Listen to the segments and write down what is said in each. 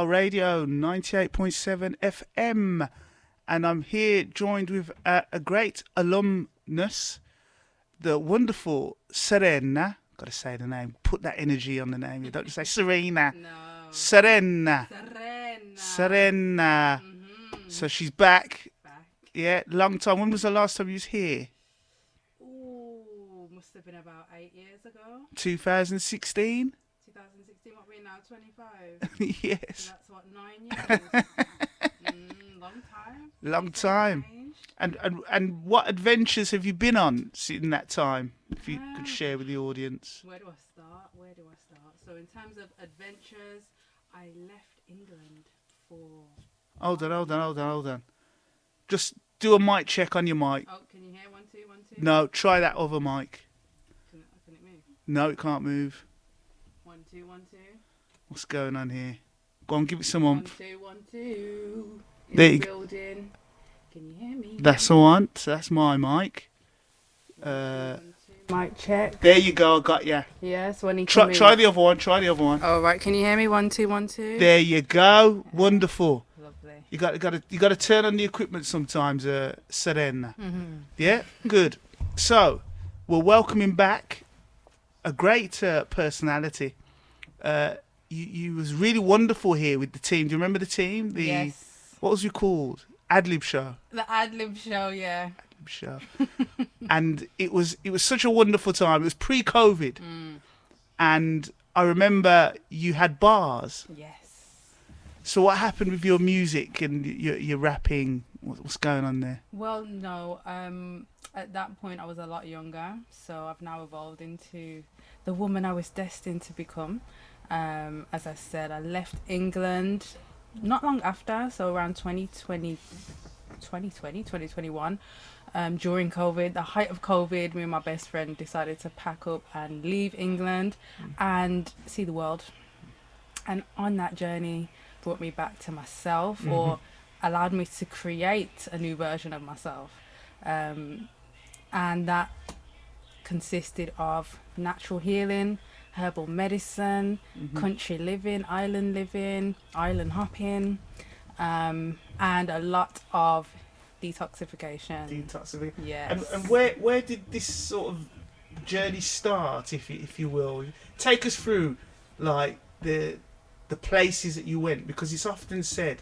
Newstyle Radio 98.7 FM, and I'm here joined with a great alumnus, the wonderful Serena. Got to say the name, put that energy on the name. You don't just say Serena. No. Serena. Mm-hmm. So she's back. Yeah, long time. When was the last time you was here? Ooh, must have been about 8 years ago. 2016. 2016, what we're now, 25? Yes. So that's what, 9 years? Long time. Long time. And what adventures have you been on in that time? If you could share with the audience. Where do I start? So in terms of adventures, I left England for... Hold on. Just do a mic check on your mic. Oh, can you hear? 1, 2, 1, 2? No, try that other mic. Can it move? No, it can't move. 1, 2, 1, 2. What's going on here? Go on, give it some 1, 2, 1, 2. There you building. Can you hear me? That's the one. So that's my mic. Mic check. There you go. I got you. Yes, when he try the other one. Try the other one. All right. Can you hear me? 1, 2, 1, 2. There you go. Wonderful. Lovely. You got to turn on the equipment sometimes, Serena. Mm-hmm. Yeah, good. So we're welcoming back a great personality. You was really wonderful here with the team. Do you remember the team? Yes. What was you called? Ad Lib Show. The Ad Lib Show, yeah. Show. And it was such a wonderful time. It was pre-COVID, and I remember you had bars. Yes. So what happened with your music and your rapping? What's going on there? Well, no. At that point, I was a lot younger, so I've now evolved into the woman I was destined to become. As I said, I left England not long after, so around 2021. During COVID, the height of COVID, me and my best friend decided to pack up and leave England and see the world. And on that journey brought me back to myself, or allowed me to create a new version of myself. And that consisted of natural healing, herbal medicine, country living, island hopping, and a lot of detoxification. Yes. And where did this sort of journey start, if you will? Take us through, like, the places that you went, because it's often said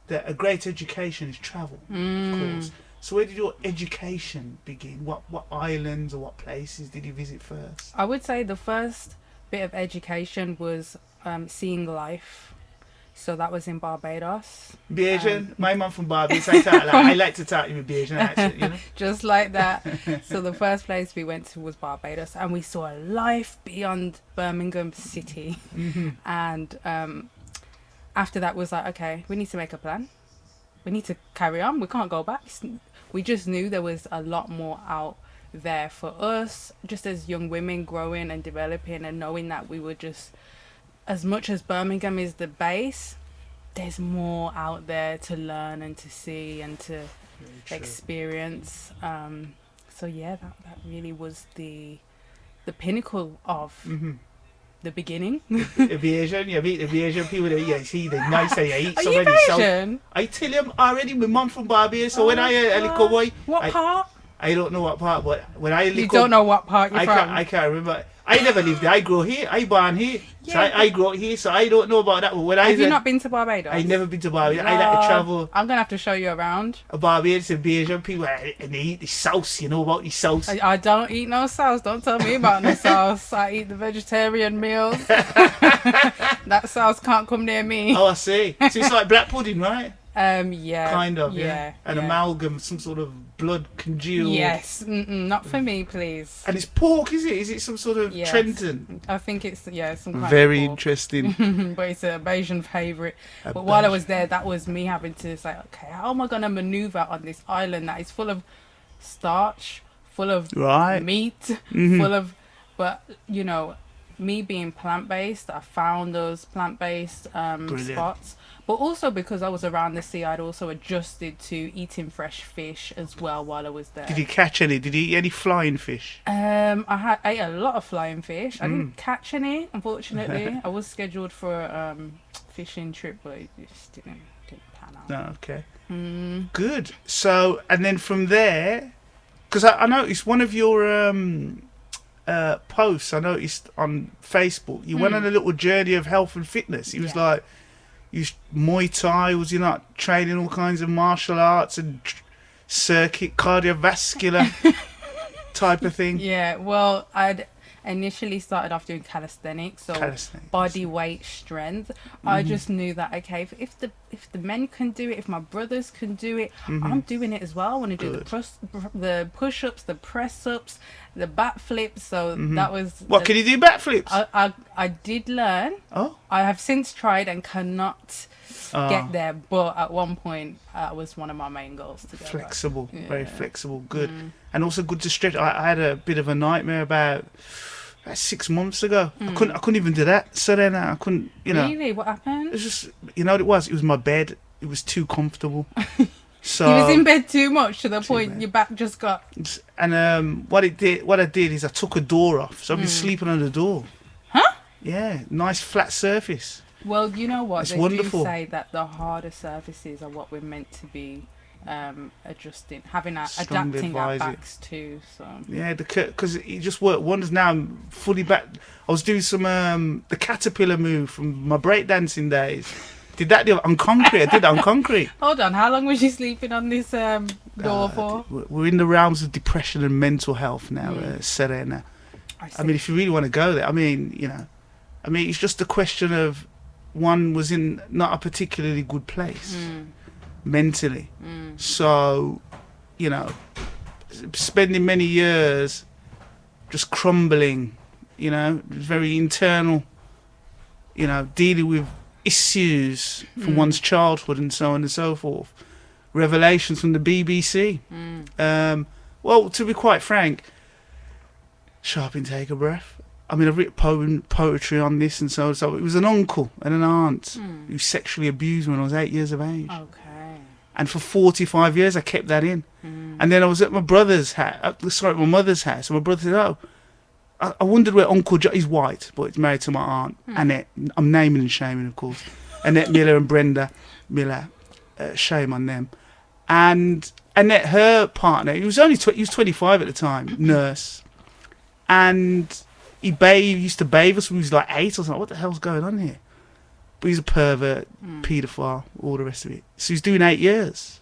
that a great education is travel, of course. So where did your education begin? What islands or what places did you visit first? I would say the first bit of education was seeing life. So that was in Barbados. Bayesian? My mum from Barbados. I like to talk to you with Bayesian accent, you know? Just like that. So the first place we went to was Barbados, and we saw life beyond Birmingham City. And after that was like, okay, we need to make a plan. We need to carry on. We can't go back. We just knew there was a lot more out there for us, just as young women growing and developing, and knowing that we were just... As much as Birmingham is the base, there's more out there to learn and to see and to experience. So yeah, that really was the pinnacle of the beginning. Aviation, you meet aviation people that you see the nice I eat Are so you many Asian? I tell him already, my mum from Barbados, so when I a little boy, What part? I don't know what part, but when I You don't know what part you're from? I can't remember. I never lived there. I grew here. I born here. Yeah, so I grew up here, so I don't know about that. But when Have you not been to Barbados? I never been to Barbados. I like to travel. I'm going to have to show you around. Barbados and Bayesian people, and they eat the sauce. You know about the sauce? I don't eat no sauce. Don't tell me about no sauce. I eat the vegetarian meals. That sauce can't come near me. Oh, I see. So it's like black pudding, right? Yeah. Kind of, yeah. An amalgam, some sort of blood congealed. Yes. Not for me, please. And it's pork, is it? Is it some sort of Trenton? I think it's, some kind Very of pork. interesting. But it's a Bayesian favourite. But while I was there, that was me having to say, okay, how am I going to manoeuvre on this island that is full of starch, full of meat, full of... But, you know, me being plant-based, I found those plant-based spots. But also because I was around the sea, I'd also adjusted to eating fresh fish as well while I was there. Did you catch any? Did you eat any flying fish? I ate a lot of flying fish. I didn't catch any, unfortunately. I was scheduled for fishing trip, but it just didn't pan out. No, okay. Good. So, and then from there, because I noticed one of your posts, I noticed on Facebook, you went on a little journey of health and fitness. It was like, you Muay Thai, was you not training all kinds of martial arts and circuit cardiovascular type of thing? Yeah, well, I'd initially started off doing calisthenics, so body weight strength. I just knew that, okay, if the men can do it, if my brothers can do it, I'm doing it as well. I want to do the push-ups, the press-ups, the back flips. So that was... What, can you do back flips? I did learn. Oh. I have since tried and cannot get there, but at one point was one of my main goals to get flexible, very flexible, good. And also good to stretch. I had a bit of a nightmare about 6 months ago. I couldn't even do that. Serena, I couldn't, you know. Really? What happened? It was just, you know what it was? It was my bed. It was too comfortable. So you was in bed too much to the point your back just got... And what I did is I took a door off. So I've been sleeping on the door. Huh? Yeah, nice flat surface. Well, you know what? It's they wonderful. do say that the harder surfaces are what we're meant to be adjusting, adapting our backs to. So yeah, because it just worked wonders. Now I'm fully back. I was doing some the caterpillar move from my breakdancing days. Did that on concrete? I did that on concrete. Hold on, how long was you sleeping on this door for? We're in the realms of depression and mental health now, Serena. I mean, if you really want to go there, I mean, you know, it's just a question of one was in not a particularly good place mentally. So, you know, spending many years just crumbling, you know, very internal, you know, dealing with issues from one's childhood and so on and so forth. Revelations from the BBC. Well, to be quite frank, sharp intake of breath. I mean, I've written poetry on this and so on. So it was an uncle and an aunt who sexually abused me when I was 8 years of age. Okay. And for 45 years, I kept that in. And then I was at my mother's house. And my brother said, oh, I wondered where Uncle John... He's white, but he's married to my aunt, Annette. I'm naming and shaming, of course. Annette Miller and Brenda Miller. Shame on them. And Annette, her partner, he was 25 at the time, nurse. And... He used to bathe us when he was like 8. I was like, what the hell's going on here? But he's a pervert, paedophile, all the rest of it. So he's doing 8 years.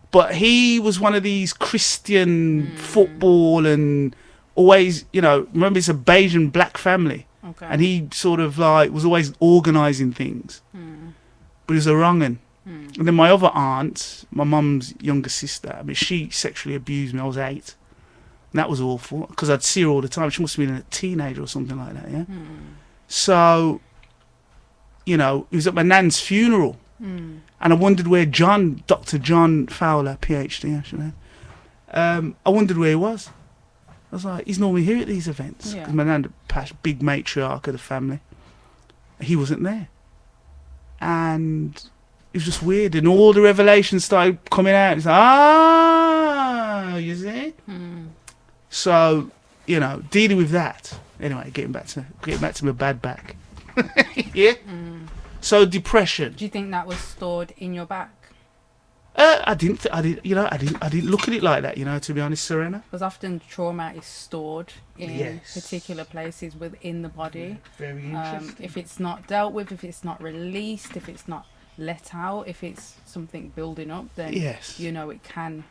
But he was one of these Christian football and always, you know, remember it's a Bayesian black family. Okay. And he sort of like was always organising things. But he was a wrong un. And then my other aunt, my mum's younger sister, I mean, she sexually abused me. I was 8. And that was awful, because I'd see her all the time. She must have been a teenager or something like that, yeah? So, you know, it was at my nan's funeral. And I wondered where Dr. John Fowler, PhD, actually, I wondered where he was. I was like, he's normally here at these events. Because my nan, the big matriarch of the family, he wasn't there. And it was just weird. And all the revelations started coming out. It's like, you see? So, you know, dealing with that. Anyway, getting back to my bad back. Yeah. So depression. Do you think that was stored in your back? I didn't look at it like that. You know, to be honest, Serena. Because often trauma is stored in particular places within the body. Very interesting. If it's not dealt with, if it's not released, if it's not let out, if it's something building up, then you know it can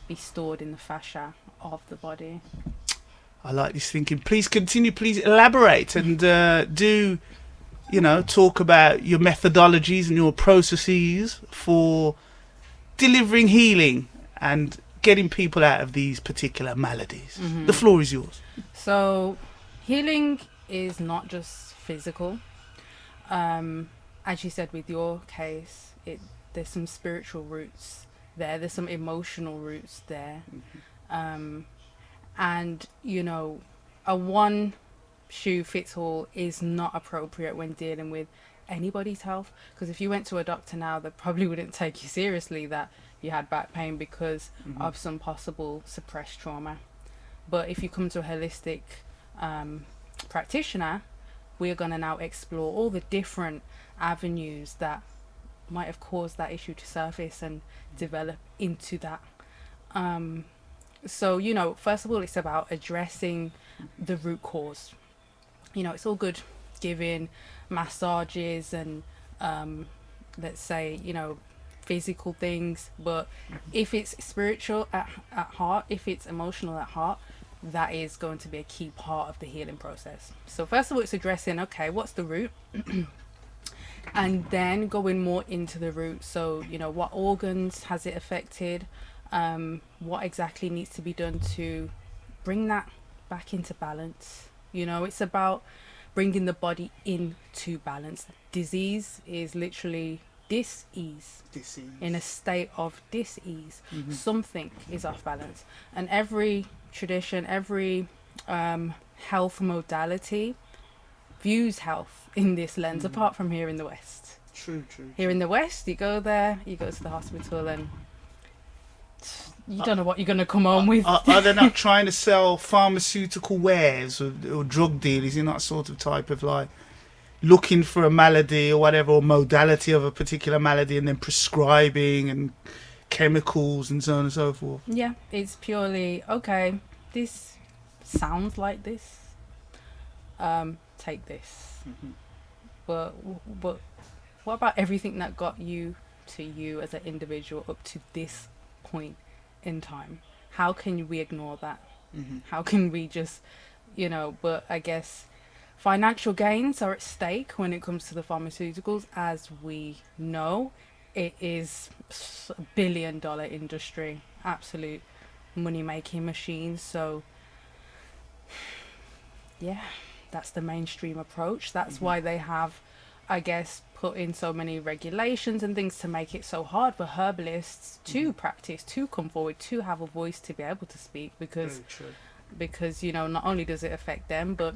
be stored in the fascia of the body. I like this thinking. Please continue. Please elaborate and do, you know, talk about your methodologies and your processes for delivering healing and getting people out of these particular maladies. The floor is yours. So, healing is not just physical. As you said with your case, there's some spiritual roots there. There's some emotional roots there. And, you know, a one shoe fits all is not appropriate when dealing with anybody's health. Because if you went to a doctor now, they probably wouldn't take you seriously that you had back pain because of some possible suppressed trauma. But if you come to a holistic practitioner, we're going to now explore all the different avenues that might have caused that issue to surface and develop into that. So, you know, first of all, it's about addressing the root cause. You know, it's all good giving massages and, let's say, you know, physical things, but if it's spiritual at heart, if it's emotional at heart, that is going to be a key part of the healing process. So first of all, it's addressing, okay, what's the root? And then going more into the root. So, you know, what organs has it affected? What exactly needs to be done to bring that back into balance? You know, it's about bringing the body into balance. Disease is literally dis-ease. In a state of dis-ease. Something is off balance. And every tradition, every health modality views health in this lens, apart from here in the West. True. Here in the West, you go there, you go to the hospital, and you don't know what you're going to come home with. Are they not trying to sell pharmaceutical wares or drug dealers in that sort of type of like looking for a malady or whatever, or modality of a particular malady, and then prescribing and chemicals and so on and so forth? Yeah, it's purely, okay, this sounds like this, take this. But what about everything that got you to you as an individual up to this point in time? How can we ignore that? How can we just, you know, but I guess financial gains are at stake when it comes to the pharmaceuticals. As we know, it is a $1 billion industry, absolute money-making machine. So, yeah, that's the mainstream approach. That's why they have, I guess, put in so many regulations and things to make it so hard for herbalists to practice, to come forward, to have a voice, to be able to speak, because you know, not only does it affect them, but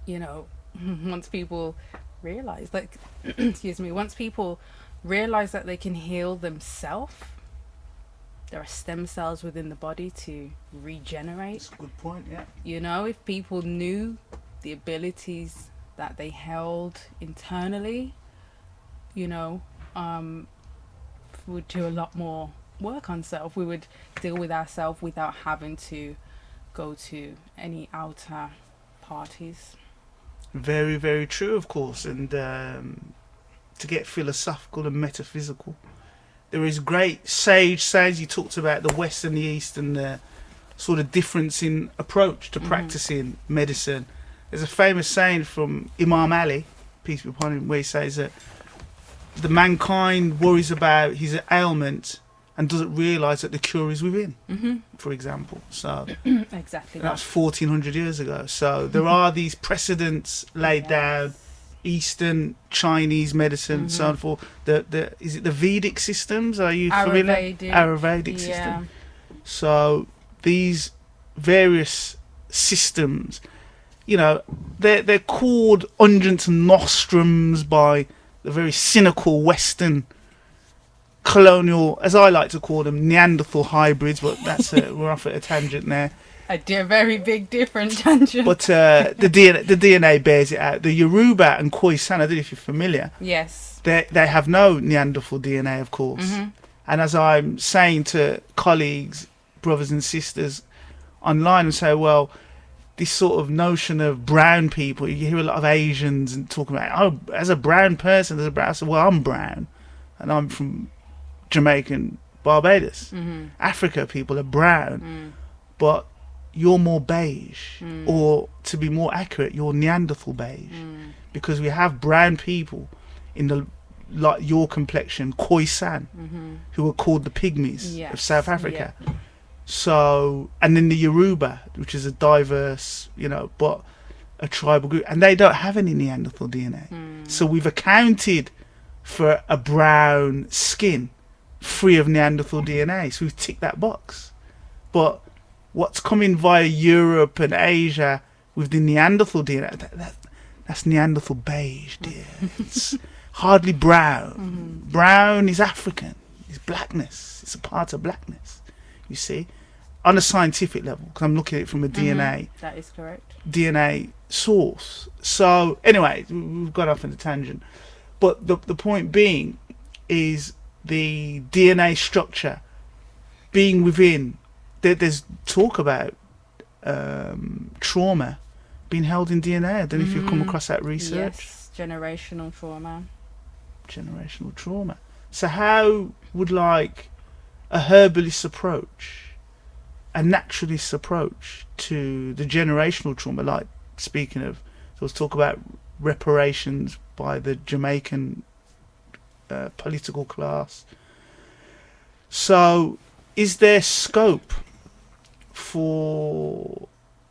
you know, once people realize, like, once people realize that they can heal themselves, there are stem cells within the body to regenerate. That's a good point, yeah. You know, if people knew the abilities that they held internally, you know, we would do a lot more work on self. We would deal with ourselves without having to go to any outer parties. Very, very true, of course. And to get philosophical and metaphysical, there is great sage sayings. You talked about the West and the East and the sort of difference in approach to practicing medicine. There's a famous saying from Imam Ali, peace be upon him, where he says that the mankind worries about his ailment and doesn't realise that the cure is within, for example. So exactly, that's 1400 years ago. So there are these precedents laid down, Eastern, Chinese medicine, so on and forth. Is it the Vedic systems? Are you familiar? Ayurvedic system. So these various systems, you know, they're called unguents and nostrums by the very cynical Western colonial, as I like to call them, Neanderthal hybrids, but that's we're off at a tangent there. A very big different tangent. But the DNA bears it out. The Yoruba and Khoisan, I don't know if you're familiar. Yes. They have no Neanderthal DNA, of course. And as I'm saying to colleagues, brothers and sisters online, and say, well, this sort of notion of brown people, you hear a lot of Asians and talking about, oh, as a brown person, I said, well, I'm brown, and I'm from Jamaican Barbados. Africa, people are brown, but you're more beige, or to be more accurate, you're Neanderthal beige, because we have brown people in the, like your complexion, Khoisan, who are called the pygmies of South Africa. So, and then the Yoruba, which is a diverse, you know, but a tribal group, and they don't have any Neanderthal DNA. So we've accounted for a brown skin free of Neanderthal DNA. So we've ticked that box. But what's coming via Europe and Asia with the Neanderthal DNA, that's Neanderthal beige, dear. It's hardly brown. Brown is African. It's blackness. It's a part of blackness. You see, on a scientific level, because I'm looking at it from a DNA. That is correct. DNA source. So anyway, we've got off on a tangent, but the point being is the DNA structure being within. There's talk about trauma being held in DNA. I don't know if you've come across that research. Yes, generational trauma. Generational trauma. So how would like a herbalist approach, a naturalist approach to the generational trauma, like speaking of, so let's talk about reparations by the Jamaican political class. So is there scope for,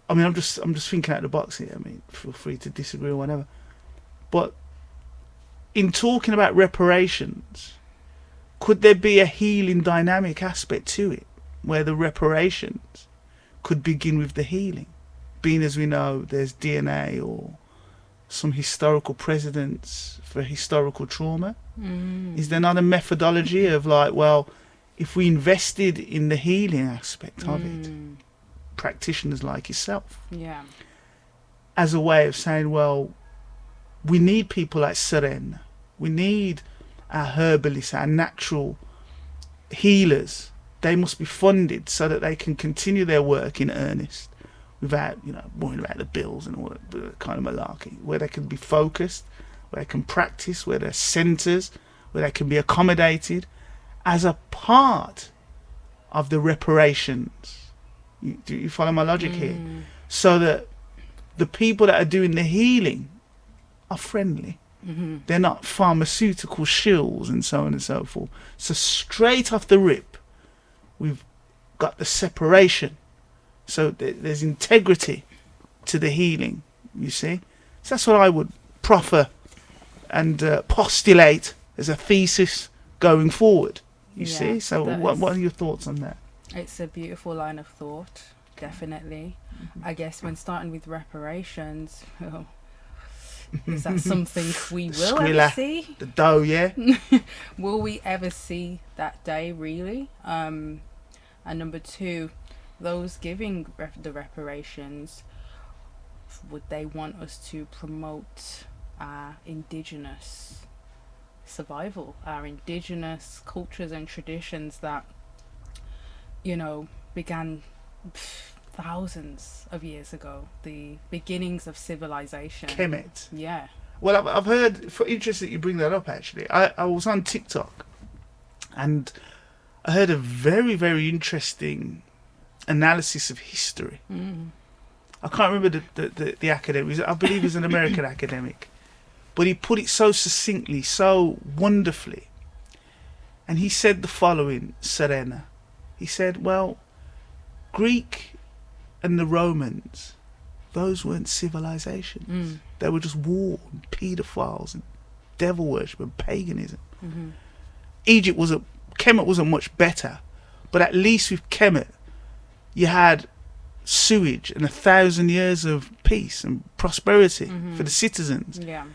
I mean, I'm just thinking out of the box here. I mean, feel free to disagree or whatever. But in talking about reparations, could there be a healing dynamic aspect to it, where the reparations could begin with the healing? Being as we know, there's DNA or some historical precedents for historical trauma. Is there not a methodology of like, well, if we invested in the healing aspect of it, practitioners like yourself, as a way of saying, well, we need people like Serena, we need our herbalists, our natural healers. They must be funded so that they can continue their work in earnest without, worrying about the bills and all that kind of malarkey, where they can be focused, where they can practice, where there are centres, where they can be accommodated as a part of the reparations. Do you follow my logic here? So that the people that are doing the healing are friendly. They're not pharmaceutical shills and so on and so forth. So straight off the rip, we've got the separation. So there's integrity to the healing, you see. So that's what I would proffer and postulate as a thesis going forward, you see. So what are your thoughts on that? It's a beautiful line of thought, definitely. I guess when starting with reparations, is that something we will ever see? The dough, yeah. Will we ever see that day, really? And number two, those giving the reparations, would they want us to promote our indigenous survival, our indigenous cultures and traditions that, began thousands of years ago, the beginnings of civilization? Kemet. Yeah. Well, I've heard, for interest that you bring that up, actually. I was on TikTok and I heard a very, very interesting analysis of history. I can't remember the academic. I believe he was an American academic. But he put it so succinctly, so wonderfully. And he said the following, Serena. He said, well, Greek and the Romans, those weren't civilizations. They were just war and paedophiles and devil worship and paganism. Egypt Kemet wasn't much better, but at least with Kemet, you had sewage and 1,000 years of peace and prosperity for the citizens. Yeah.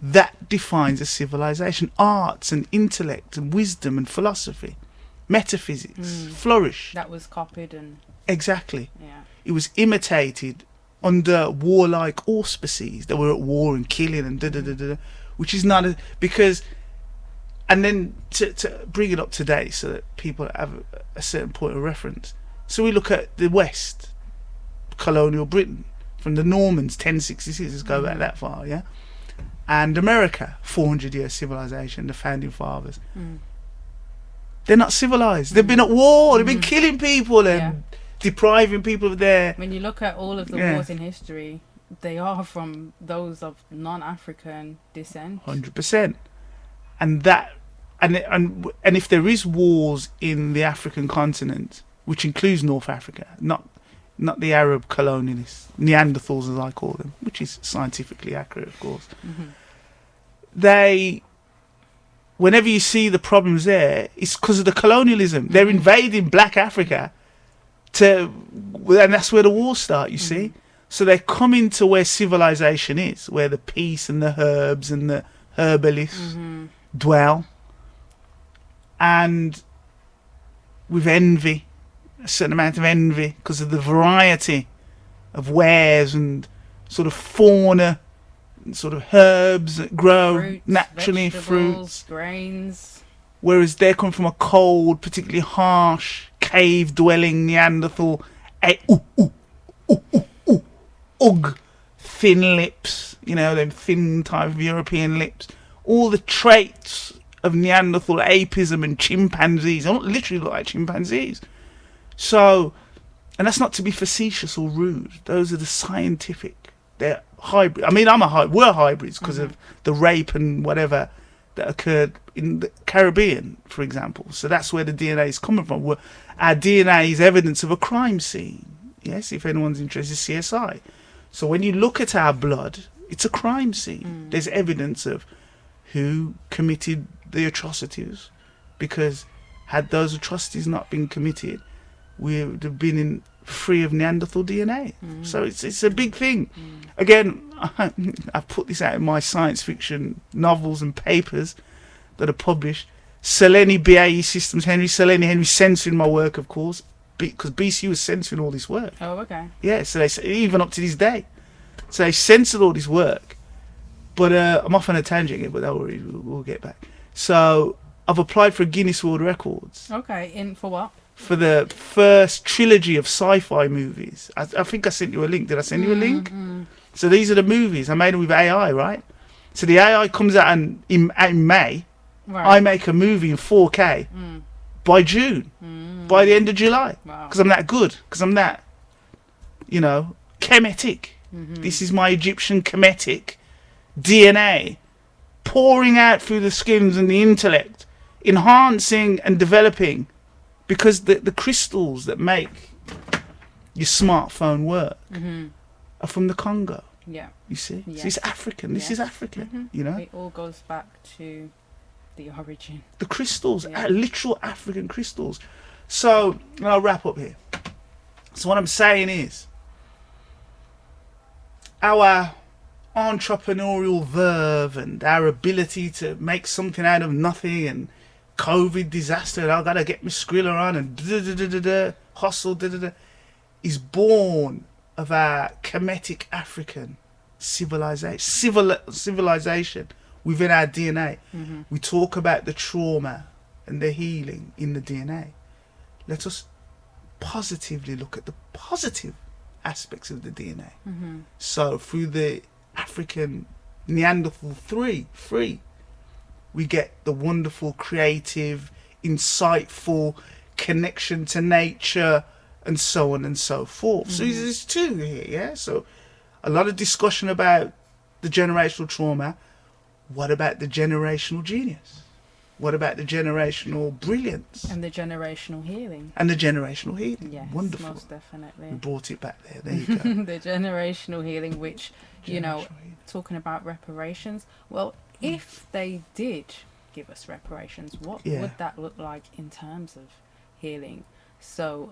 That defines a civilization. Arts and intellect and wisdom and philosophy, metaphysics flourish. That was copied and... Exactly. Yeah. It was imitated under warlike auspices. They were at war and killing and da-da-da-da, which is not because... And then to bring it up to date so that people have a certain point of reference. So we look at the West, colonial Britain, from the Normans, 1066, let's go back that far, yeah? And America, 400-year civilization, the founding fathers. They're not civilized. They've been at war. They've been killing people and depriving people of their... When you look at all of the wars in history, they are from those of non-African descent. 100%. And that... And if there is wars in the African continent, which includes North Africa, not the Arab colonialists, Neanderthals as I call them, which is scientifically accurate, of course. Whenever you see the problems there, it's because of the colonialism. They're invading Black Africa, and that's where the wars start, you see. So they come into where civilization is, where the peace and the herbs and the herbalists dwell. And with envy, a certain amount of envy, because of the variety of wares and sort of fauna, sort of herbs that grow Fruits, naturally, vegetables, fruits. grains. Whereas they come from a cold, particularly harsh, cave-dwelling Neanderthal, ugh, thin lips, them thin type of European lips. All the traits of Neanderthal apism and chimpanzees. They don't literally look like chimpanzees. So, and that's not to be facetious or rude. Those are the scientific. They're hybrid. I mean, we're hybrids because of the rape and whatever that occurred in the Caribbean, for example. So that's where the DNA is coming from. Our DNA is evidence of a crime scene. Yes, if anyone's interested, CSI. So when you look at our blood, it's a crime scene. There's evidence of who committed the atrocities, because had those atrocities not been committed, we would have been free of Neanderthal DNA. So it's a big thing. Again, I've put this out in my science fiction novels and papers that are published. Seleni BAE Systems, Henry censoring my work, of course, because BCU was censoring all this work. Oh, okay. Yeah, so they even up to this day. So they censored all this work. But I'm off on a tangent here, but don't worry, we'll get back. So I've applied for Guinness World Records. Okay, for what? For the first trilogy of sci-fi movies. I think I sent you a link. Did I send you a link? So these are the movies. I made them with AI, right? So the AI comes out in May. Right. I make a movie in 4K by June, by the end of July. Wow. Because I'm that good. Because I'm that, Kemetic. This is my Egyptian Kemetic DNA pouring out through the skins and the intellect, enhancing and developing. Because the crystals that make your smartphone work are from the Congo. Yeah. You see? Yeah. So it's African. This is African, It all goes back to the origin. The crystals, literal African crystals. So, I'll wrap up here. So what I'm saying is, our entrepreneurial verve and our ability to make something out of nothing, and COVID disaster, and I gotta get my Skrilla on, and hustle, is born of our Kemetic African civilization within our DNA. We talk about the trauma and the healing in the DNA. Let us positively look at the positive aspects of the DNA. So through the African Neanderthal 3, we get the wonderful, creative, insightful connection to nature, and so on and so forth. So there's two here, yeah? So a lot of discussion about the generational trauma. What about the generational genius? What about the generational brilliance? And the generational healing. Yes, wonderful. Most definitely. We brought it back there. There you go. The generational healing, which, talking about reparations, well, if they did give us reparations, what would that look like in terms of healing? So,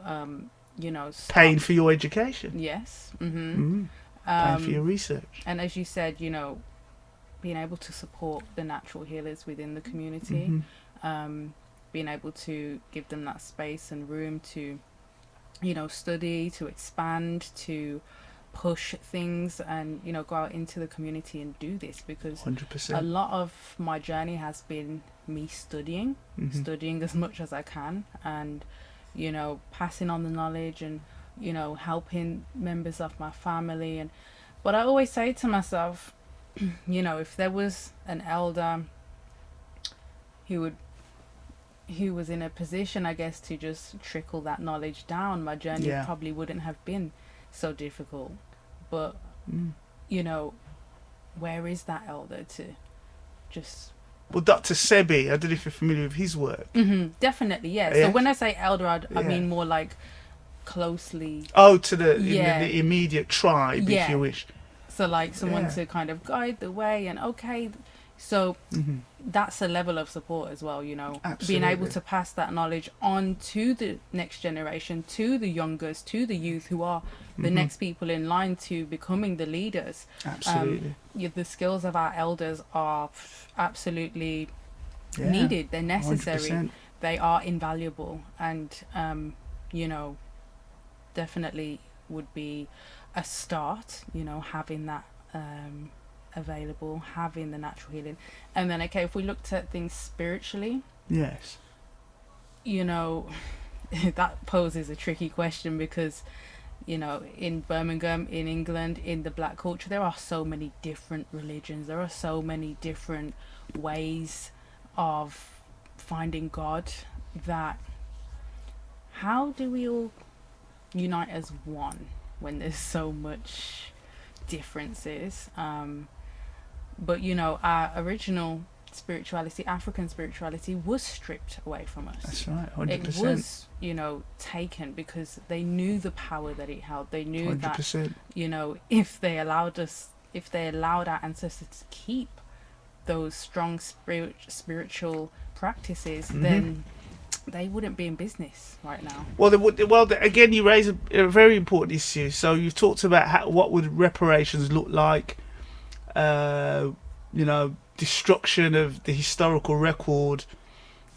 paying for your education. Yes. Paying for your research. And as you said, being able to support the natural healers within the community, being able to give them that space and room to, study, to expand, to push things, and go out into the community and do this, because 100%. a lot of my journey has been me studying as much as I can, and passing on the knowledge, and helping members of my family. But I always say to myself, if there was an elder who was in a position, I guess, to just trickle that knowledge down, my journey probably wouldn't have been so difficult. But where is that elder to just... Well, Dr. Sebi, I don't know if you're familiar with his work. Definitely, yeah. So when I say elder, I mean more like closely... Oh, to the immediate tribe, if you wish. So like someone to kind of guide the way, and so that's a level of support as well, Absolutely. Being able to pass that knowledge on to the next generation, to the youngest, to the youth, who are the next people in line to becoming the leaders. Absolutely. The skills of our elders are absolutely needed. They're necessary. 100%. They are invaluable, and definitely would be a start, having that available, having the natural healing. And then, okay, if we looked at things spiritually, yes, that poses a tricky question because, in Birmingham, in England, in the black culture, there are so many different religions. There are so many different ways of finding God that how do we all unite as one when there's so much differences? But our original spirituality, African spirituality, was stripped away from us. That's right, 100%. It was, taken because they knew the power that it held. They knew 100%. that, if they allowed our ancestors to keep those strong spiritual practices, then they wouldn't be in business right now. Well, again, you raise a very important issue. So you've talked about what would reparations look like, destruction of the historical record,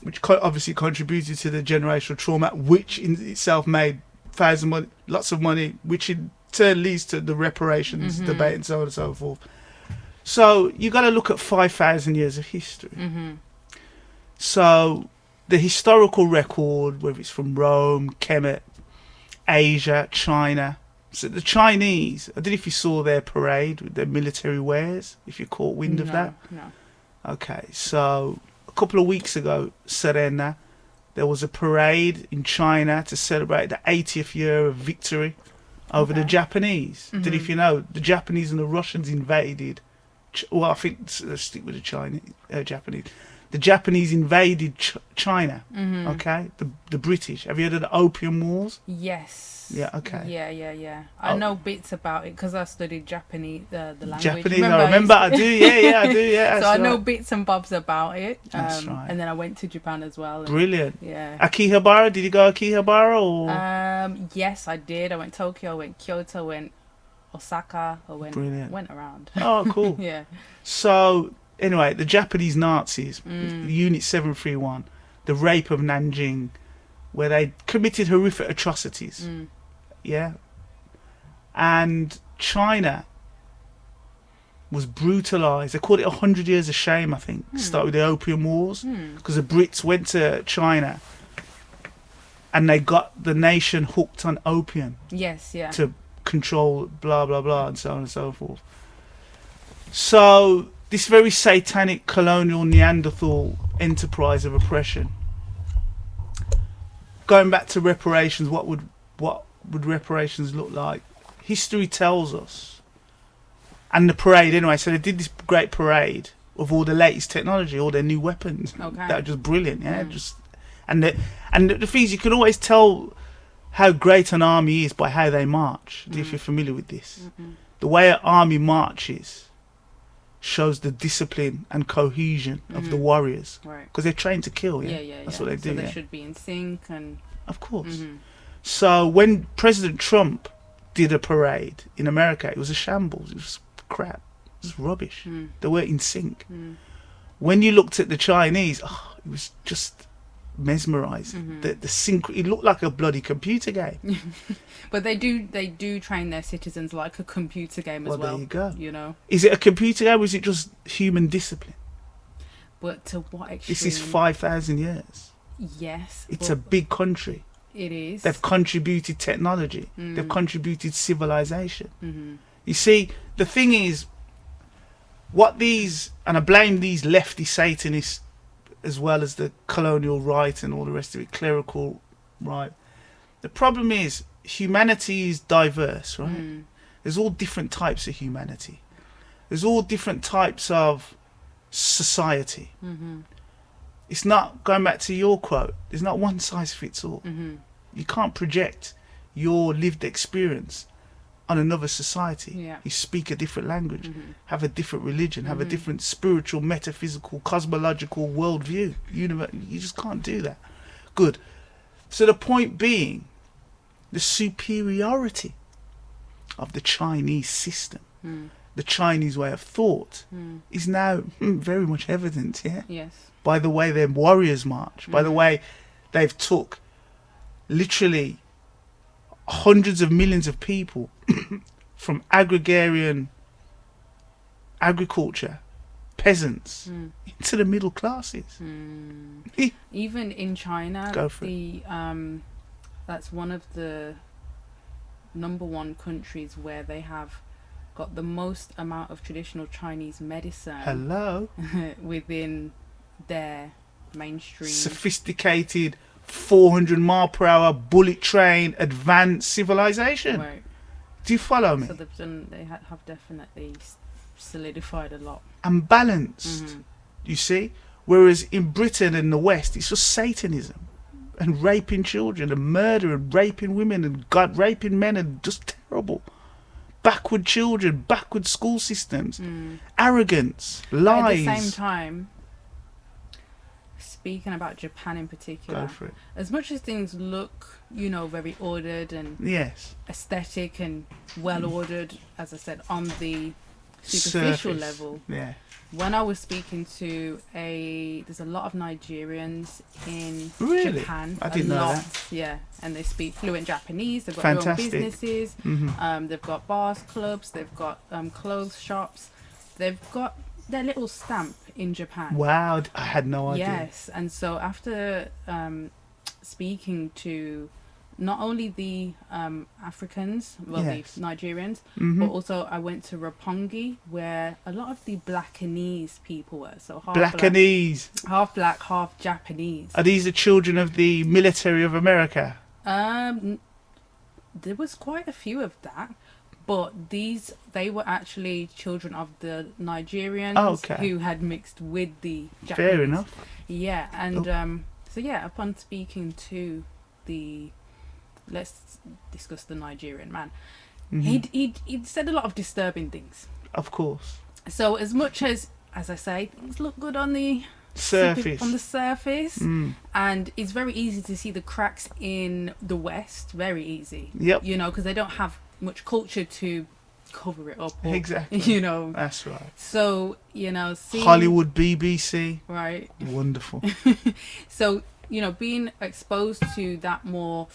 which obviously contributed to the generational trauma, which in itself made lots of money, which in turn leads to the reparations debate and so on and so forth. So you got to look at 5,000 years of history. So the historical record, whether it's from Rome, Kemet, Asia, China. So the Chinese, I don't know if you saw their parade with their military wares, if you caught wind of that. No. Okay, so a couple of weeks ago, Serena, there was a parade in China to celebrate the 80th year of victory over the Japanese. Don't know if you know, the Japanese and the Russians invaded. Well, I think let's stick with the Japanese. The Japanese invaded China. Okay, the British. Have you heard of the Opium Wars? Yes. Yeah. Okay. Yeah. I know bits about it because I studied Japanese, the language. Japanese. I remember. I do. Yeah. I do. Yeah. So I know bits and bobs about it. That's right. And then I went to Japan as well. Brilliant. Yeah. Akihabara. Did you go Akihabara or? Yes, I did. I went Tokyo. I went Kyoto. I went Osaka. I went around. Oh, cool. Yeah. So anyway, the Japanese Nazis, Unit 731, the rape of Nanjing, where they committed horrific atrocities. Yeah. And China was brutalised. They called it 100 years of shame, I think. Started with the Opium Wars. Because the Brits went to China and they got the nation hooked on opium. Yes, yeah. To control blah, blah, blah, and so on and so forth. So this very satanic colonial Neanderthal enterprise of oppression. Going back to reparations, what would reparations look like? History tells us, and the parade anyway. So they did this great parade of all the latest technology, all their new weapons. Okay. That are just brilliant, yeah. And the things you can always tell how great an army is by how they march. If you're familiar with this, the way an army marches shows the discipline and cohesion of the warriors, right? Because they're trained to kill. Yeah. That's what they do. So they should be in sync, and of course. So when President Trump did a parade in America, it was a shambles. It was crap. It was rubbish. They weren't in sync. When you looked at the Chinese, it was just mesmerising. The sync. It looked like a bloody computer game. But they do train their citizens like a computer game as well. There you go. You Is it a computer game or is it just human discipline? But to what extent? This is 5,000 years. Yes. It's a big country. It is. They've contributed technology. They've contributed civilization. You see, the thing is, and I blame these lefty Satanists as well as the colonial right and all the rest of it, clerical right. The problem is, humanity is diverse, right? There's all different types of humanity. There's all different types of society. It's not, going back to your quote, there's not one size fits all. You can't project your lived experience on another society. You speak a different language, have a different religion, have a different spiritual, metaphysical, cosmological worldview. You just can't do that. Good. So the point being, the superiority of the Chinese system, the Chinese way of thought, is now very much evident, Yes. by the way their warriors march, by the way they've took literally hundreds of millions of people from agrarian agriculture, peasants, into the middle classes. Even in China, Go for that's one of the number one countries where they have got the most amount of traditional Chinese medicine Hello. within their mainstream Sophisticated 400 mile per hour bullet train advanced civilization. Right. Do you follow me? So they have definitely solidified a lot. And balanced. You see? Whereas in Britain and the West, it's just Satanism and raping children and murder and raping women and raping men and just terrible. Backward children, backward school systems, arrogance, lies. At the same time, speaking about Japan in particular, Go for it. as much as things look, very ordered and Yes. aesthetic and well ordered, as I said, on the superficial Surface. level. Yeah. When I was speaking to there's a lot of Nigerians in Really? Japan. I didn't a know lot, that. yeah, and they speak fluent Japanese. They've got Fantastic. their own businesses. They've got bars, clubs. They've got clothes shops. They've got their little stamp in Japan. Wow, I had no idea. Yes, and so after speaking to not only the Africans, Yes. the Nigerians, but also I went to Roppongi, where a lot of the Blackanese people were. So Blackanese. half black, half Japanese. Are these the children of the military of America? There was quite a few of that, but they were actually children of the Nigerians who had mixed with the Japanese. Fair enough. Yeah, and so yeah, upon speaking to let's discuss the Nigerian man. He'd said a lot of disturbing things. Of course. So as much as I say, things look good on the Surface. and it's very easy to see the cracks in the West. Very easy. Yep. Because they don't have much culture to cover it up. Or, Exactly. That's right. So Hollywood, BBC. Right. Wonderful. So being exposed to that more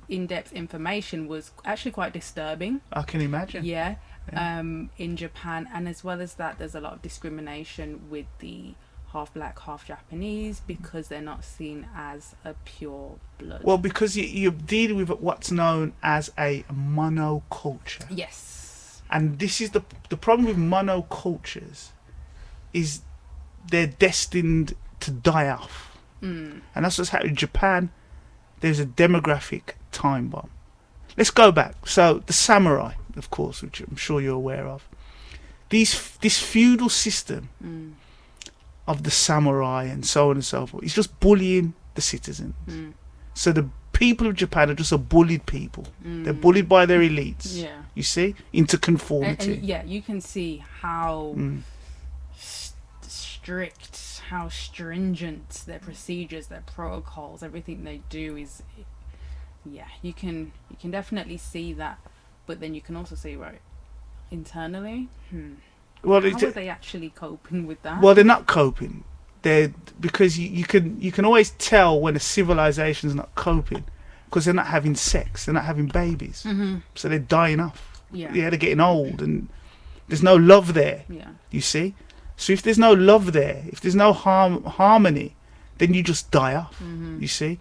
in-depth information was actually quite disturbing. I can imagine. Yeah. In Japan, and as well as that, there's a lot of discrimination with the half black, half Japanese because they're not seen as a pure blood. Well, because you're dealing with what's known as a monoculture. Yes. And this is the problem with monocultures is they're destined to die off. And that's what's happening in Japan. There's a demographic time bomb. Let's go back. So the samurai, of course, which I'm sure you're aware of. This feudal system of the samurai and so on and so forth, it's just bullying the citizens. So the people of Japan are just a bullied people. They're bullied by their elites. Yeah. You see? Into conformity. And yeah, you can see how strict, how stringent their procedures, their protocols, everything they do is. Yeah, you can definitely see that, but then you can also see internally. Well, how are they actually coping with that? Well, they're not coping. Because you can always tell when a civilization's not coping because they're not having sex, they're not having babies, so they're dying off. Yeah, they're getting old, and there's no love there. Yeah, you see. So if there's no love there, if there's no harmony, then you just die off. You see.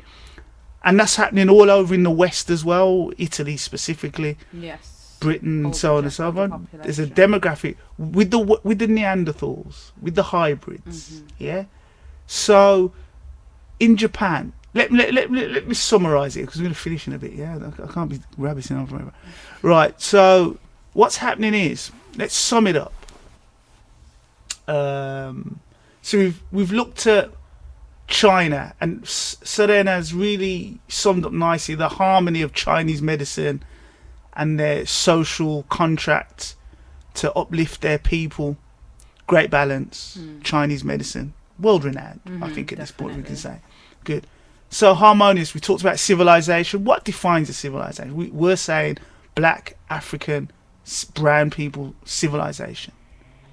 And that's happening all over in the West as well, Italy specifically. Yes. Britain and so on and so on. There's a demographic with the Neanderthals, with the hybrids. Yeah. So in Japan, let me summarise it because we're going to finish in a bit. Yeah, I can't be rabbiting on forever. Right. So what's happening is, let's sum it up. So we've looked at China, and Serena's really summed up nicely the harmony of Chinese medicine and their social contract to uplift their people. Great balance. Chinese medicine, world renowned. I think at this point we can say. Good. So harmonious. We talked about civilization. What defines a civilization? We're saying black, African, brown people civilization,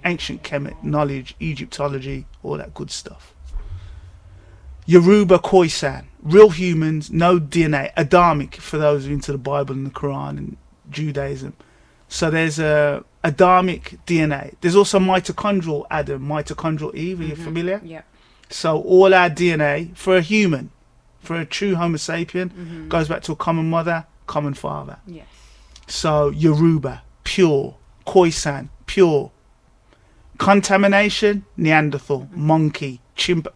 ancient Kemet knowledge, Egyptology, all that good stuff. Yoruba Khoisan, real humans, no DNA, Adamic for those who are into the Bible and the Quran and Judaism. So there's a Adamic DNA. There's also mitochondrial Adam, mitochondrial Eve. Are you familiar? Yeah. So all our DNA for a human, for a true Homo sapien, goes back to a common mother, common father. Yes. So Yoruba, pure. Khoisan, pure. Contamination, Neanderthal, monkey, chimp.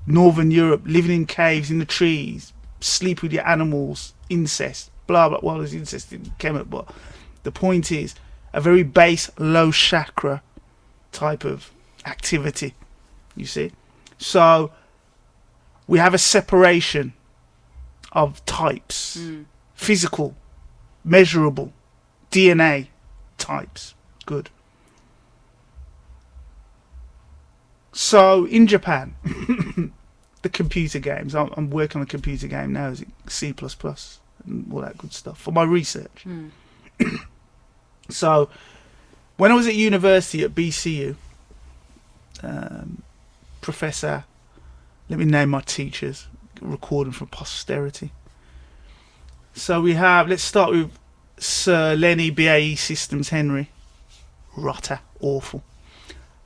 Northern Europe, living in caves, in the trees, sleep with your animals, incest, blah blah. Well, there's incest in Kemet, but the point is a very base, low chakra type of activity. You see, so we have a separation of types, physical, measurable, DNA types. Good. So in Japan, the computer games, I'm working on a computer game now, is it C++ and all that good stuff for my research. So when I was at university at BCU, Professor, let me name my teachers, recording for posterity. So we have, let's start with Sir Lenny BAE Systems Henry, rotter, awful.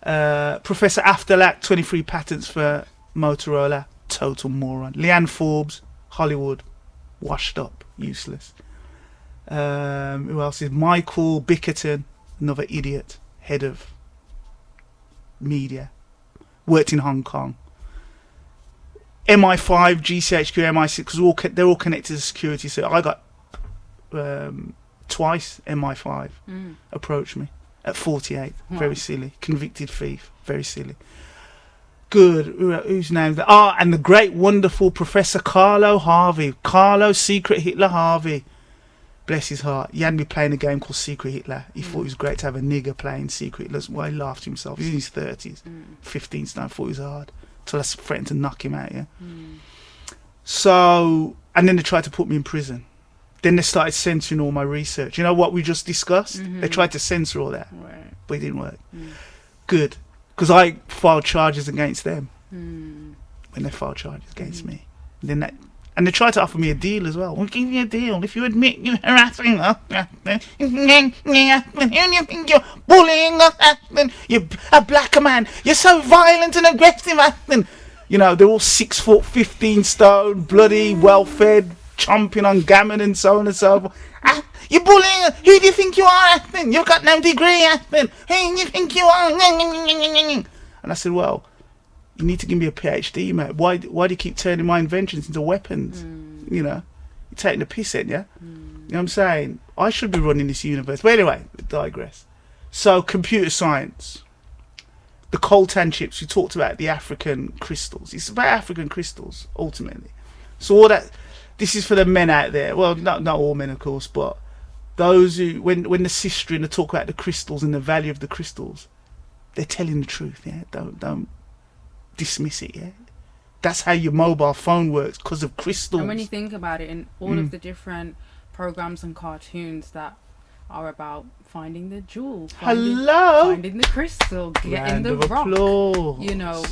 Professor Afterlack, 23 patents for Motorola, total moron. Leanne Forbes, Hollywood, washed up, useless. Who else is Michael Bickerton, another idiot, head of media, worked in Hong Kong. MI5, GCHQ, MI6, because they're all connected to security. So I got twice MI5 approached me at 48. Wow. Very silly. Convicted thief. Very silly. Good. Whose name? And the great, wonderful Professor Carlo Harvey. Carlo Secret Hitler Harvey. Bless his heart. He had me playing a game called Secret Hitler. He thought it was great to have a nigger playing Secret Hitler. Well, he laughed to himself. He's in his 30s. 15 stone. Thought it was hard. So I threatened to knock him out, yeah? So, and then they tried to put me in prison. Then they started censoring all my research. You know what we just discussed? They tried to censor all that. Right. But it didn't work. Good. Because I filed charges against them. When they filed charges against me. And they tried to offer me a deal as well. We'll give you a deal if you admit you're harassing us. You think you're bullying us, Aston? You're a black man. You're so violent and aggressive, Aston. You know, they're all 6 foot, 15 stone, bloody, well-fed, chomping on gammon and so on and so forth. You're bullying us. Who do you think you are, Aston? You've got no degree, Aston. Who do you think you are? And I said, well, you need to give me a PhD, mate. Why do you keep turning my inventions into weapons? You know, you're taking the piss in, yeah? You know what I'm saying? I should be running this universe. But anyway, we digress. So, computer science. The coltan chips, we talked about the African crystals. It's about African crystals, ultimately. So all that, this is for the men out there. Well, not all men, of course, but those who, when the sister and talk about the crystals and the value of the crystals, they're telling the truth, yeah? Don't dismiss it, yeah? That's how your mobile phone works, because of crystals. And when you think about it, in all of the different programs and cartoons that are about finding the jewel, finding the crystal, getting the rock, you know,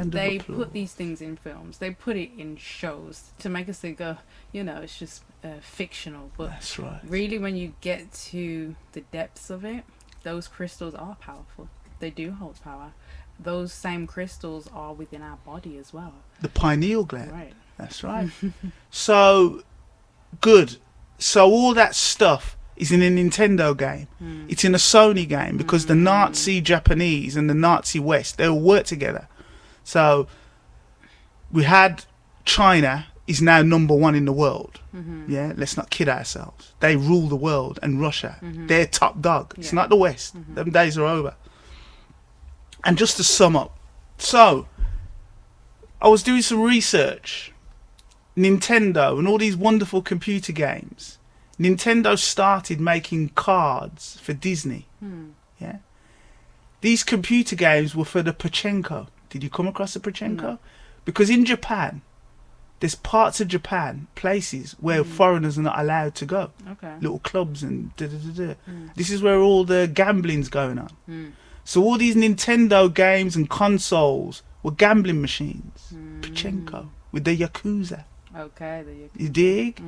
they put these things in films, they put it in shows to make us think, you know, it's just fictional. But that's right. Really, when you get to the depths of it, those crystals are powerful. They do hold power. Those same crystals are within our body as well. The pineal gland. Right. That's right. So, good. So all that stuff is in a Nintendo game. It's in a Sony game, because the Nazi Japanese and the Nazi West, they all work together. So we had China is now #1 in the world. Yeah, let's not kid ourselves. They rule the world, and Russia, they're top dog. It's not the West. Them days are over. And just to sum up, so I was doing some research. Nintendo and all these wonderful computer games. Nintendo started making cards for Disney. Yeah, these computer games were for the Pachinko. Did you come across the Pachinko? No. Because in Japan, there's parts of Japan, places where foreigners are not allowed to go. Okay. Little clubs and da-da-da-da. This is where all the gambling's going on. So all these Nintendo games and consoles were gambling machines. Pachinko with the Yakuza. Okay, the Yakuza. You dig?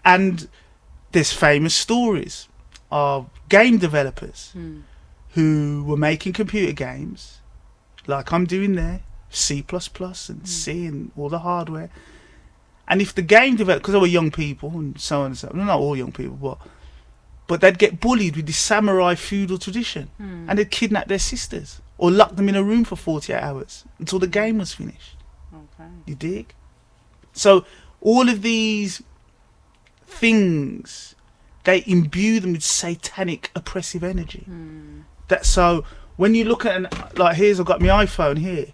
And there's famous stories of game developers who were making computer games, like I'm doing there, C++ and C and all the hardware. And if the game developer, because they were young people and so on and so on, not all young people, but they'd get bullied with this samurai feudal tradition, and they'd kidnap their sisters or lock them in a room for 48 hours until the game was finished. Okay. You dig? So all of these things, they imbue them with satanic oppressive energy. That so when you look at like here's I've got my iPhone here,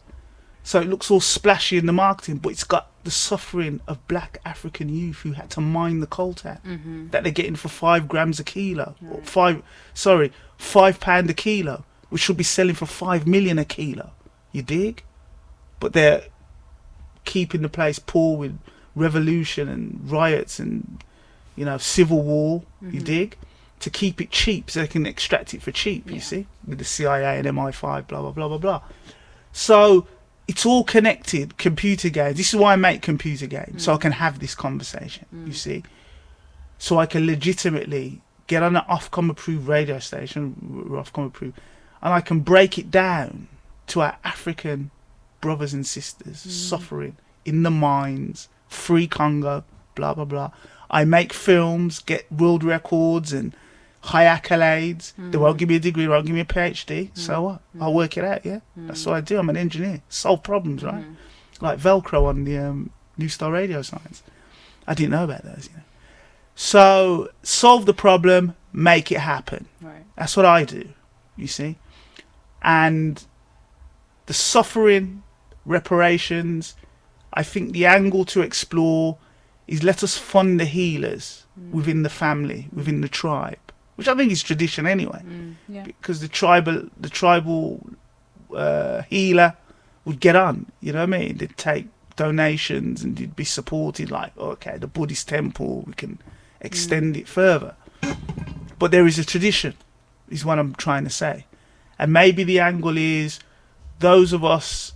so it looks all splashy in the marketing, but it's got the suffering of black African youth who had to mine the coltan that they're getting for 5 grams a kilo, or £5 a kilo, which should be selling for 5 million a kilo. You dig? But they're keeping the place poor with revolution and riots and civil war. You dig? To keep it cheap, so they can extract it for cheap. You see, with the CIA and MI5, blah blah blah blah blah. So it's all connected. Computer games. This is why I make computer games, so I can have this conversation. You see, so I can legitimately get on an Ofcom approved radio station, we're Ofcom approved, and I can break it down to our African brothers and sisters suffering in the mines, free Congo, blah blah blah. I make films, get world records and high accolades. They won't give me a degree, they won't give me a PhD. So what? I'll work it out, yeah? That's what I do. I'm an engineer. Solve problems, right? Like Velcro on the Newstyle Radio signs. I didn't know about those, So solve the problem, make it happen. Right. That's what I do, you see? And the suffering, reparations, I think the angle to explore is let us fund the healers within the family, within the tribe, which I think is tradition anyway. Because the tribal healer would get on, you know what I mean? They'd take donations and you'd be supported, like, okay, the Buddhist temple, we can extend it further. But there is a tradition, is what I'm trying to say. And maybe the angle is those of us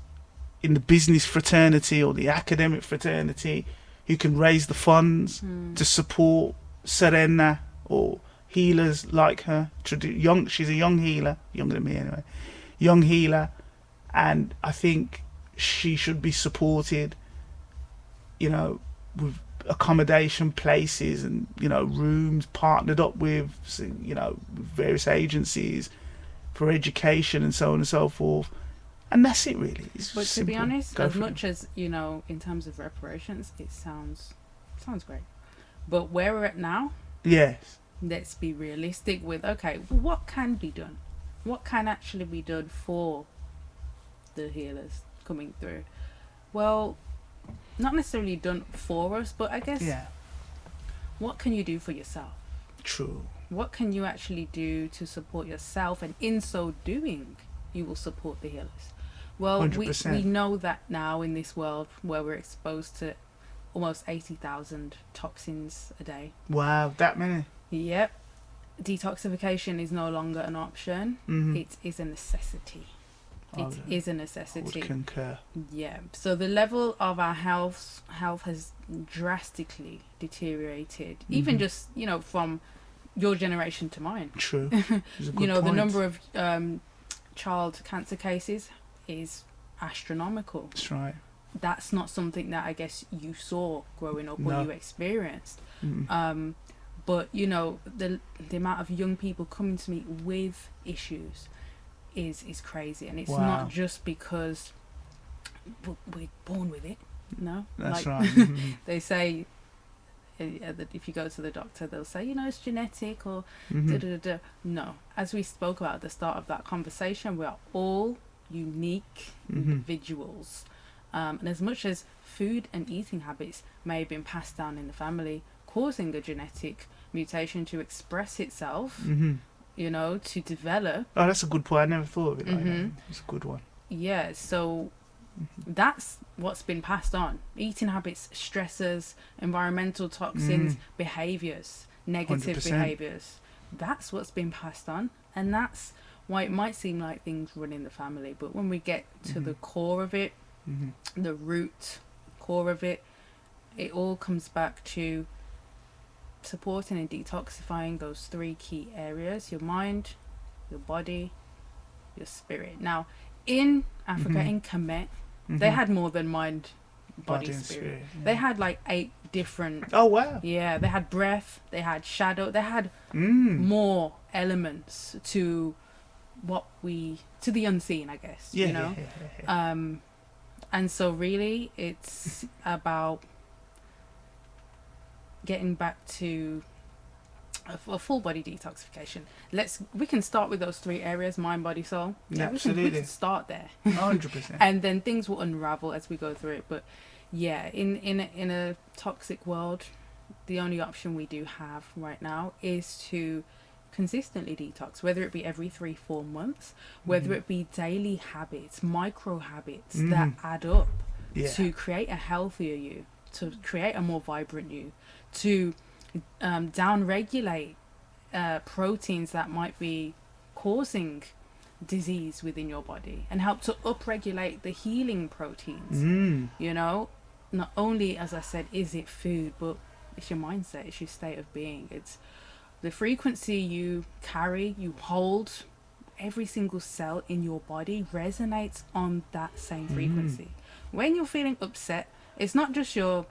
in the business fraternity or the academic fraternity who can raise the funds to support Serena or healers like her. She's a young healer, younger than me anyway, young healer, and I think she should be supported, with accommodation places and, rooms partnered up with, various agencies for education and so on and so forth. And that's it, really. But to be honest, as much as, in terms of reparations, it sounds great. But where we're at now, yes, let's be realistic with, okay, what can be done? What can actually be done for the healers coming through? Well, not necessarily done for us, but I guess, what can you do for yourself? True. What can you actually do to support yourself? And in so doing, you will support the healers. Well, we know that now in this world where we're exposed to almost 80,000 toxins a day. Wow, that many? Yep. Detoxification is no longer an option. It is a necessity. It is a necessity. I would concur. Yeah. So the level of our health has drastically deteriorated. Even just, from your generation to mine. True. The number of child cancer cases is astronomical. That's right. That's not something that I guess you saw growing up or you experienced. But the amount of young people coming to me with issues is crazy, and it's not just because we're born with it. No, that's like, right. They say if you go to the doctor, they'll say, it's genetic or da-da-da-da. No, as we spoke about at the start of that conversation, we are all unique individuals. And as much as food and eating habits may have been passed down in the family, causing a genetic mutation to express itself, to develop. Oh, that's a good point. I never thought of it like that. It's a good one. Yeah, so that's what's been passed on. Eating habits, stressors, environmental toxins, behaviours, negative 100%. behaviours. That's what's been passed on. And that's why it might seem like things run in the family. But when we get to the core of it, the root core of it, it all comes back to supporting and detoxifying those three key areas: your mind, your body, your spirit. Now, in Africa, in Kemet, they had more than mind, body, and spirit. yeah. They had like 8 different. Oh wow! Yeah, they had breath, they had shadow, they had more elements to to the unseen, I guess. Yeah, you know. Yeah. And so really, it's about getting back to a full body detoxification. We can start with those 3 areas: mind, body, soul. Yeah, we absolutely. can start there. 100%. And then things will unravel as we go through it. But yeah, in a toxic world, the only option we do have right now is to consistently detox, whether it be every 3-4 months, whether it be daily habits, micro habits that add up to create a healthier you, to create a more vibrant you, to down regulate proteins that might be causing disease within your body, and help to upregulate the healing proteins. You know, not only, as I said, is it food, but it's your mindset, it's your state of being, it's the frequency you carry, you hold. Every single cell in your body resonates on that same frequency. When you're feeling upset, it's not just your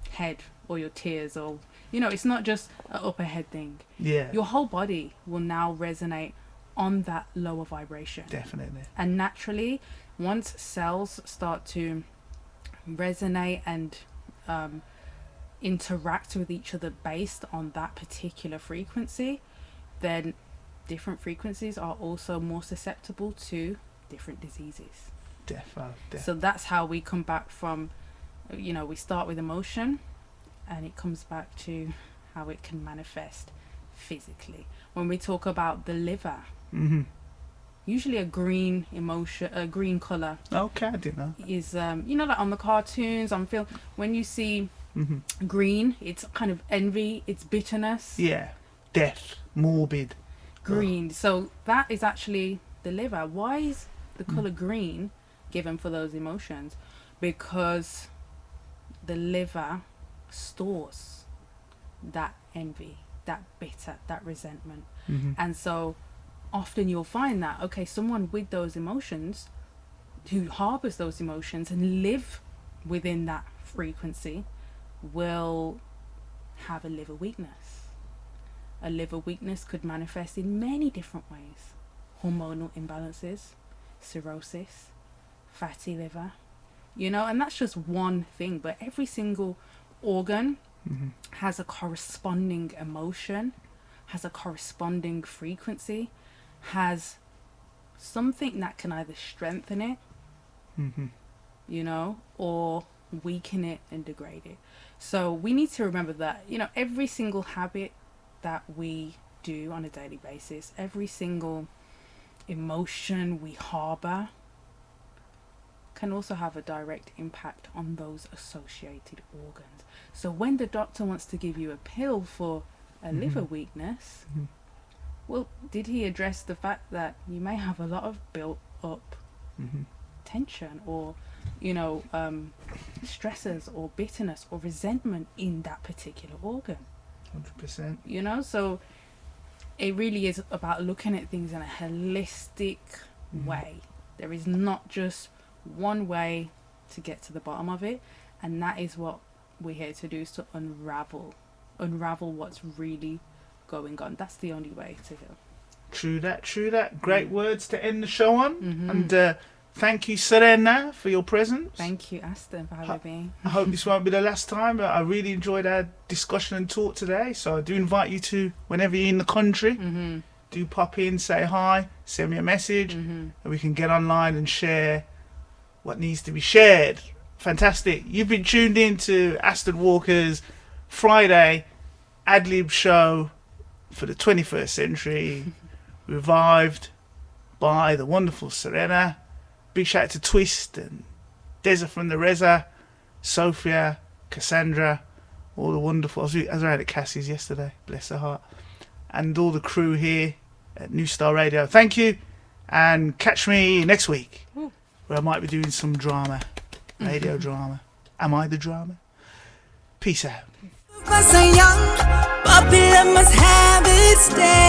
head or your tears, or it's not just an upper head thing. Yeah, your whole body will now resonate on that lower vibration. Definitely. And naturally, once cells start to resonate and interact with each other based on that particular frequency, then different frequencies are also more susceptible to different diseases. Definitely. So that's how we come back from, we start with emotion, and it comes back to how it can manifest physically. When we talk about the liver, usually a green emotion, a green color. Okay, I didn't know. Is like on the cartoons, on film, when you see green, it's kind of envy, it's bitterness. Yeah, death, morbid. Green. So that is actually the liver. Why is the color green given for those emotions? Because the liver stores that envy, that bitter, that resentment. And so often you'll find that, okay, someone with those emotions, who harbors those emotions and live within that frequency, will have a liver weakness. A liver weakness could manifest in many different ways: hormonal imbalances, cirrhosis, fatty liver, and that's just one thing. But every single organ has a corresponding emotion, has a corresponding frequency, has something that can either strengthen it, or weaken it and degrade it. So we need to remember that, every single habit that we do on a daily basis, every single emotion we harbor, can also have a direct impact on those associated organs. So when the doctor wants to give you a pill for a liver weakness, well, did he address the fact that you may have a lot of built up tension, or stresses, or bitterness, or resentment in that particular organ? 100%. So it really is about looking at things in a holistic way. There is not just one way to get to the bottom of it, and that is what we're here to do, is to unravel what's really going on. That's the only way to heal. True that. Great words to end the show on. And thank you, Serena, for your presence. Thank you, Aston, for having me. I hope this won't be the last time. I really enjoyed our discussion and talk today. So I do invite you to, whenever you're in the country, do pop in, say hi, send me a message, and we can get online and share what needs to be shared. Fantastic. You've been tuned in to Aston Walker's Friday Ad Lib Show for the 21st century, revived by the wonderful Serena. Big shout out to Twist and Deza from the Reza, Sophia, Cassandra, all the wonderful. I was around at Cassie's yesterday, bless her heart, and all the crew here at Newstyle Radio. Thank you, and catch me next week, where I might be doing some drama, radio drama. Am I the drama? Peace out. Was a young puppy that must have its day.